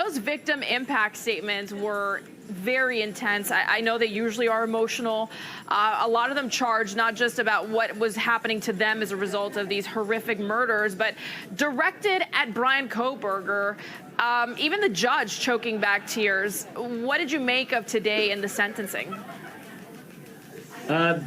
those victim impact statements were very intense. I know they usually are emotional. A lot of them charged not just about what was happening to them as a result of these horrific murders, but directed at Bryan Kohberger. Even the judge choking back tears. What did you make of today in the sentencing?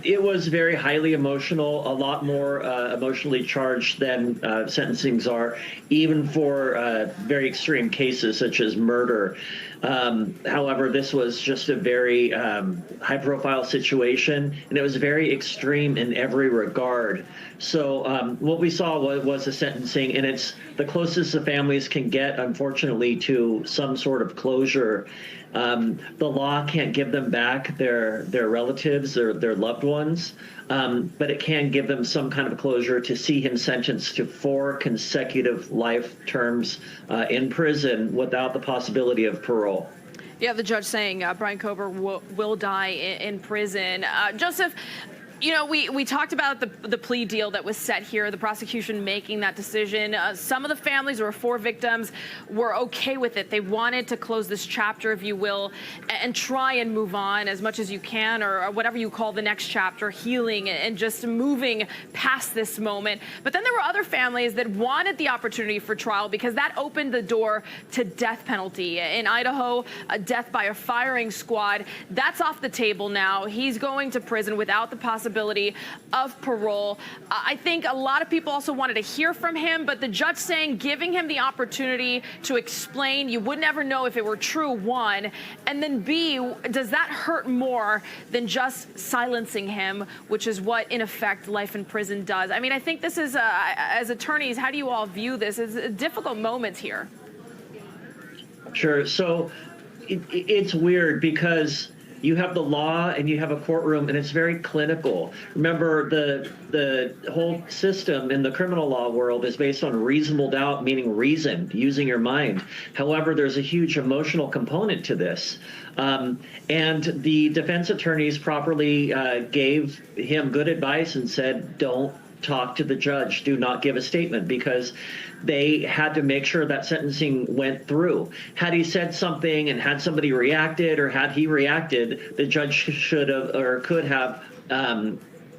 It was very highly emotional, a lot more emotionally charged than sentencings are, even for very extreme cases such as murder. However, this was just a very high-profile situation, and it was very extreme in every regard. So what we saw was a sentencing, and it's the closest the families can get, unfortunately, to some sort of closure. The law can't give them back their relatives or their loved ones, but it can give them some kind of closure to see him sentenced to 4 consecutive life terms in prison without the possibility of parole. Yeah, the judge saying Bryan Kohberger will die in prison. Joseph, you know, we talked about the plea deal that was set here, the prosecution making that decision. Some of the families, there were 4 victims, were okay with it. They wanted to close this chapter, if you will, and try and move on as much as you can, or whatever you call the next chapter, healing and just moving past this moment. But then there were other families that wanted the opportunity for trial because that opened the door to death penalty. In Idaho, a death by a firing squad, that's off the table now. He's going to prison without the possibility of parole. I think a lot of people also wanted to hear from him, but the judge saying, giving him the opportunity to explain, you would never know if it were true, 1, and then B, does that hurt more than just silencing him, which is what, in effect, life in prison does? I mean, I think this is, as attorneys, how do you all view this? It's difficult moments here. Sure. So it's weird because you have the law and you have a courtroom, and it's very clinical. Remember, the whole system in the criminal law world is based on reasonable doubt, meaning reason, using your mind. However, there's a huge emotional component to this. And the defense attorneys properly gave him good advice and said, don't talk to the judge, do not give a statement, because they had to make sure that sentencing went through. Had he said something and had somebody reacted, or had he reacted, the judge should have or could have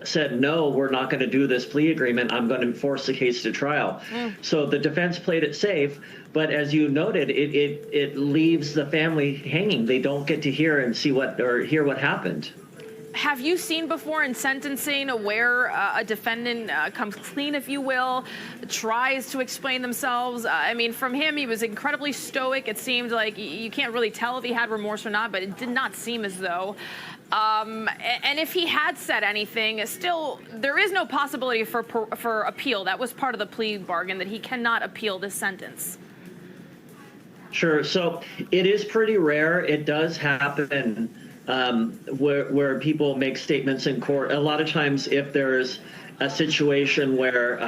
said, no, we're not going to do this plea agreement. I'm going to force the case to trial. So the defense played it safe. But as you noted, it leaves the family hanging. They don't get to hear and see what or hear what happened. Have you seen before in sentencing where a defendant comes clean, if you will, tries to explain themselves? I mean, from him, he was incredibly stoic. It seemed like you can't really tell if he had remorse or not, but it did not seem as though. And if he had said anything, still, there is no possibility for appeal. That was part of the plea bargain, that he cannot appeal this sentence. Sure. So it is pretty rare. It does happen. Where people make statements in court. A lot of times, if there's a situation where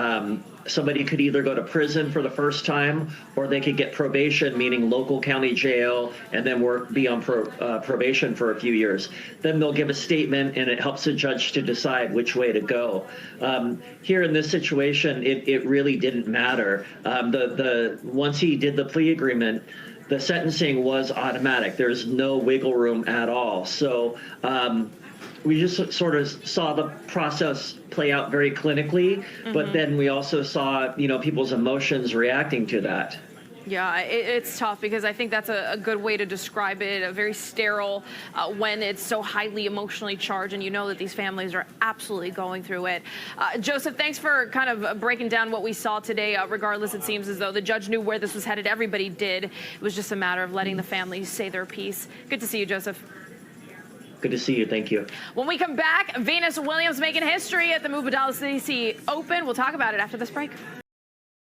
somebody could either go to prison for the first time, or they could get probation, meaning local county jail, and then be on probation for a few years, then they'll give a statement, and it helps the judge to decide which way to go. Here in this situation, it really didn't matter. Once he did the plea agreement, the sentencing was automatic. There's no wiggle room at all. So we just sort of saw the process play out very clinically, but then we also saw, people's emotions reacting to that. Yeah, it's tough because I think that's a good way to describe it, a very sterile when it's so highly emotionally charged, and you know that these families are absolutely going through it. Joseph, thanks for kind of breaking down what we saw today. Regardless, it seems as though the judge knew where this was headed. Everybody did. It was just a matter of letting the families say their piece. Good to see you, Joseph. Good to see you. Thank you. When we come back, Venus Williams making history at the Move Dallas DC Open. We'll talk about it after this break.